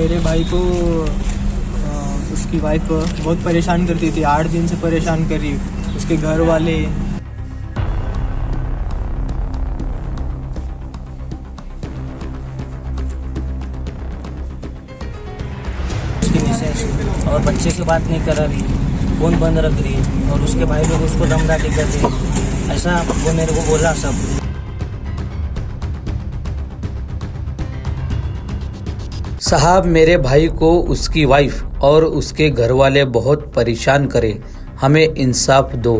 मेरे भाई को उसकी वाइफ बहुत परेशान करती थी। 8 दिन से परेशान करी। उसके घर वाले उसकी मिसेस और बच्चे से बात नहीं कर रही, फ़ोन बंद रख रही है और उसके भाई लोग उसको दमदाटी कर रहे हैं। ऐसा वो मेरे को बोला सब। साहब, मेरे भाई को उसकी वाइफ और उसके घरवाले बहुत परेशान करे, हमें इन्साफ दो।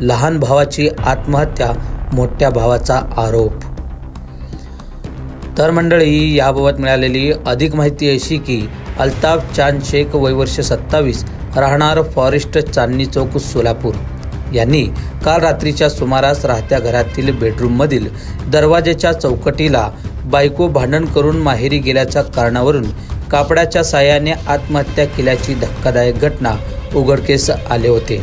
लहान भावाची आत्महत्या, मोठ्या भावाचा आरोप। तर मंडळी, याबाबत मिळालेली अधिक माहिती अशी की अल्ताफ चांद शेख, वय वर्ष 27, राहणार फॉरेस्ट, चांदणी चौक, सोलापूर यांनी काल रात्रीच्या सुमारास राहत्या घरातील बेडरूममधील दरवाजाच्या चौकटीला बायको भांडण करून माहेरी गेल्याच्या कारणावरून कापडाच्या साहाय्याने आत्महत्या केल्याची धक्कादायक घटना उघडकीस आले होते।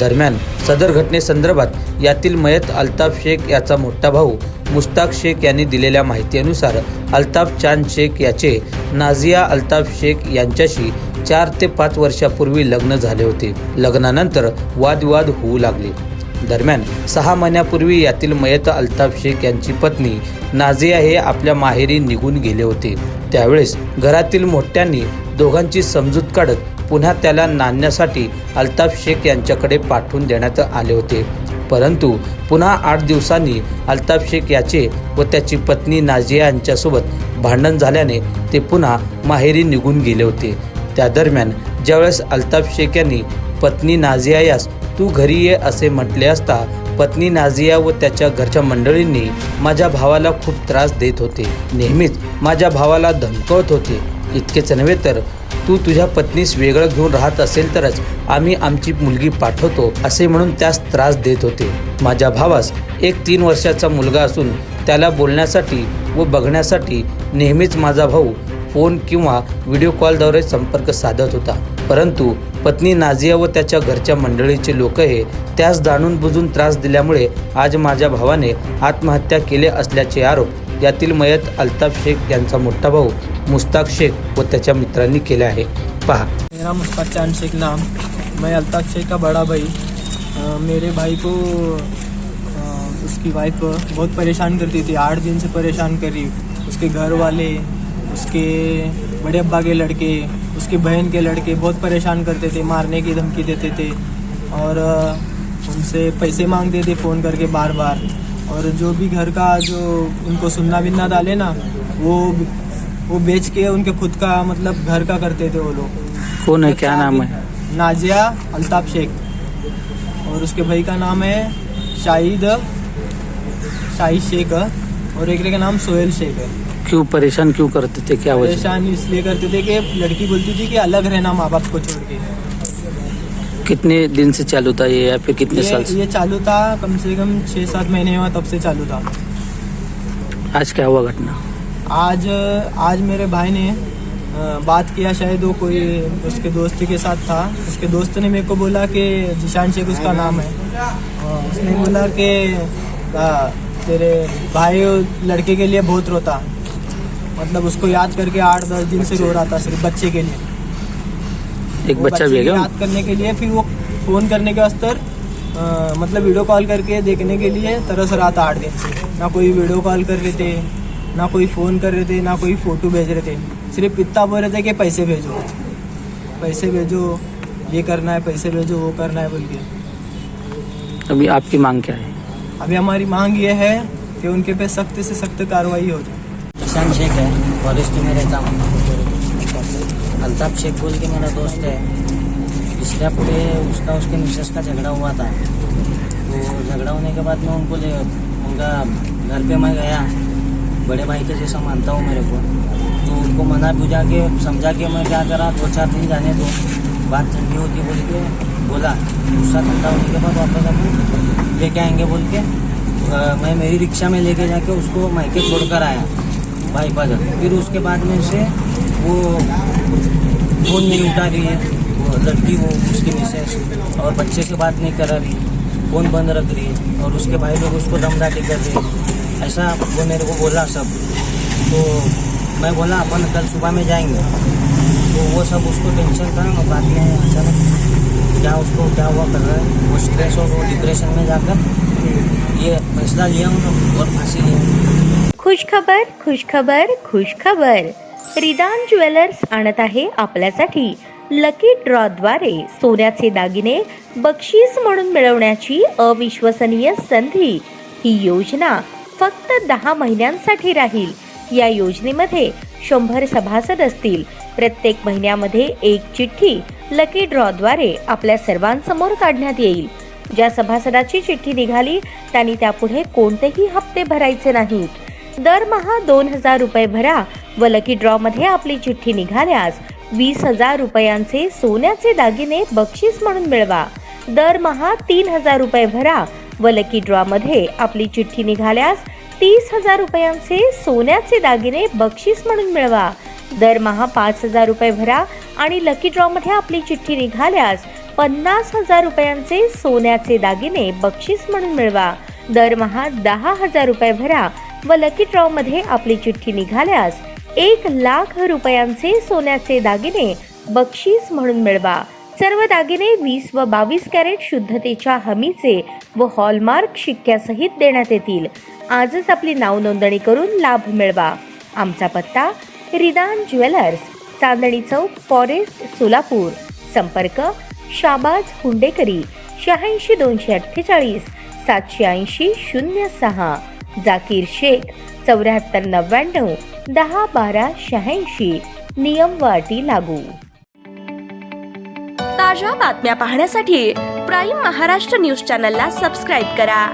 दरम्यान सदर घटनेसंदर्भात यातील मयत अल्ताफ शेख याचा मोठा भाऊ मुश्ताक शेख यांनी दिलेल्या माहितीनुसार अल्ताफ चांद शेख याचे नाझिया अल्ताफ शेख यांच्याशी 4 ते 5 वर्षापूर्वी लग्न झाले होते। लग्नानंतर वादविवाद होऊ लागले। दरम्यान 6 महिन्यापूर्वी यातील मयत अल्ताफ शेख यांची पत्नी नाझिया हे आपल्या माहेरी निघून गेले होते। त्यावेळेस घरातील मोठ्यांनी दोघांची समजूत काढत पुन्हा त्याला नांदण्यासाठी अल्ताफ शेख यांच्याकडे पाठवून देण्यात आले होते। परंतु पुन्हा 8 दिवसांनी अल्ताफ शेख याचे व त्याची पत्नी नाझिया यांच्यासोबत भांडण झाल्याने ते पुन्हा माहेरी निघून गेले होते। त्या दरम्यान ज्यावेळेस अल्ताफ शेख यांनी पत्नी नाझिया यास तू घरी ये असे म्हटले असता पत्नी नाझिया व त्याच्या घरच्या मंडळींनी माझ्या भावाला खूप त्रास देत होते, नेहमीच माझ्या भावाला धमकवत होते। इतकेच नव्हे तर तू तुझ्या पत्नीस वेगळं घेऊन राहत असेल तरच आम्ही आमची मुलगी पाठवतो असे म्हणून त्यास त्रास देत होते। माझ्या भावास एक 3 वर्षाचा मुलगा असून त्याला बोलण्यासाठी व बघण्यासाठी नेहमीच माझा भाऊ फोन किंवा व्हिडिओ कॉलद्वारे संपर्क साधत होता। परंतु पत्नी नाझिया व त्याच्या घरच्या मंडळीचे लोक हे त्यास जाणून बुजून त्रास दिल्यामुळे आज माझ्या भावाने आत्महत्या केले असल्याचे आरोप यातील मयत अल्ताफ शेख यांचा मोठा भाऊ मुश्ताक शेख व त्याच्या मित्रांनी केले आहे। पहा। मेरा मुश्ताक चांद शेख नाम, मैं अल्ताफ शेख का बड़ा भाई। मेरे भाई को उसकी वाइफ बहुत परेशान करती थी। 8 दिन से परेशान करी। उसके घर वाले, उसके बड़े अब्बा के लड़के, उसकी बहन के लड़के बहुत परेशान करते थे, मारने की धमकी देते थे और उनसे पैसे मांगते थे फ़ोन करके बार बार। और जो भी घर का जो उनको सुन्ना बिन्ना डाले ना, वो बेच के उनके खुद का मतलब घर का करते थे वो लोग। कौन है, क्या नाम है? नाजिया अल्ताफ शेख और उसके भाई का नाम है शाहिद शेख और एक का नाम सोहेल शेख है। क्यों परेशान क्यों करते थे, क्या वजह? परेशान इसलिए करते थे कि लड़की बोलती थी कि अलग रहना माँ बाप को छोड़ के। कितने दिन से चालू था ये या फिर कितने साल से? ये चालू था कम से कम 6-7 महीने हुआ, तब से चालू था। आज क्या हुआ घटना? आज मेरे भाई ने बात किया, शायद वो कोई उसके दोस्त के साथ था। उसके दोस्त ने मेरे को बोला कि जिशान शेख उसका नाम है। उसने बोला कि तेरे भाई लड़के के लिए बहुत रोता, मतलब उसको याद करके 8-10 दिन से रो रहा था, सिर्फ बच्चे के लिए। एक बच्चा भी है क्या? याद करने के लिए फिर वो फ़ोन करने के वास्ते मतलब वीडियो कॉल करके देखने के लिए तरस रहा था 8 दिन से। ना कोई वीडियो कॉल कर रहे थे, ना कोई फ़ोन कर रहे थे, ना कोई फ़ोटो भेज रहे थे। सिर्फ इतना बोल रहे थे कि पैसे भेजो, ये करना है, पैसे भेजो, वो करना है बोल के। अभी आपकी मांग क्या है? अभी हमारी मांग ये है कि उनके पे सख्त से सख्त कार्रवाई हो जाए। जिशान शेख है, फॉरेस्ट में रहता हूँ। अल्ताफ शेख बोल के मेरा दोस्त है। पिछले हफ्ते उसके मिसेस का झगड़ा हुआ था। तो झगड़ा होने के बाद में उनका घर पे मैं गया, बड़े भाई के जैसा मानता हूँ मेरे को। तो उनको मना बुझा के समझा के मैं क्या करा, 2-4 दिन जाने दो, बात ठंडी होती बोल के बोला। गुस्सा ठंडा होने के बाद वापस अपन लेके आएंगे बोल के मैं मेरी रिक्शा में लेके जाके उसको मायके छोड़कर आया भाई पर। फिर उसके बाद में से वो फ़ोन नहीं उठा रही है, वो लड़की, वो उसकी मिसेस और बच्चे से बात नहीं कर रही, फ़ोन बंद रख रही है और उसके भाई लोग उसको दमदाटी कर रहे हैं। ऐसा वो मेरे को बोला सब। तो मैं बोला अपन कल सुबह में जाएंगे, तो वो सब उसको टेंशन था। बाद में अचानक क्या हुआ कर रहा है, वो स्ट्रेस और वो डिप्रेशन में जाकर ये फैसला लिया उन्होंने और फांसी लिया। खुशखबर खुशखबर खुशखबर, रिदान ज्वेलर्स आणत आहे आपल्यासाठी लकी ड्रॉद्वारे सोन्याचे दागिने बक्षीस म्हणून मिळवण्याची अविश्वसनीय संधी। ही योजना फक्त 10 महिन्यांसाठी राहील। या योजनेमध्ये 100 सभासद असतील। प्रत्येक महिन्यामध्ये एक चिठ्ठी लकी ड्रॉद्वारे आपल्या सर्वांसमोर काढण्यात येईल। ज्या सभासदाची चिठ्ठी निघाली त्यांनी त्यापुढे कोणतेही हप्ते भरायचे नाहीत। दरमहा 2000 रुपये भरा व लकी ड्रॉ मध्ये आपली चिठ्ठी निघाल्यास 20,000 रुपयांचे सोन्याचे दागिने बक्षीस म्हणून मिळवा। दरमहा 3000 रुपये भरा व लकी ड्रॉ मध्ये आपली चिठ्ठी निघाल्यास 30,000 रुपयांचे सोन्याचे दागिने बक्षीस म्हणून मिळवा। दरमहा 5,000 रुपये भरा आणि लकी ड्रॉ मध्ये आपली चिठ्ठी निघाल्यास 50,000 रुपयांचे सोन्याचे दागिने बक्षीस म्हणून मिळवा। दरमहा 10,000 रुपये भरा व लकी ड्रॉ मध्ये आपली चिठ्ठी निघाल्यास 1,00,000 रुपयांचे सोन्याचे दागिने बक्षीस म्हणून मिळवा। सर्व दागिने 20 व 22 कॅरेट शुद्धतेच्या हमीचे व हॉलमार्क शिक्क्यासहित देण्यात येतील। आजच आपली नाव नोंदणी करून लाभ मिळवा। आमचा पत्ता रिदान ज्वेलर्स, चांदणी चौक, फॉरेस्ट, सोलापूर। संपर्क शाबाज हुंडेकरी 86 248 780 06, जाकीर शेख 74 99 10 12 86। नियम व अटी लागू। ताज्या बातम्या पाहण्यासाठी प्राईम महाराष्ट्र न्यूज चॅनलला सबस्क्राईब करा।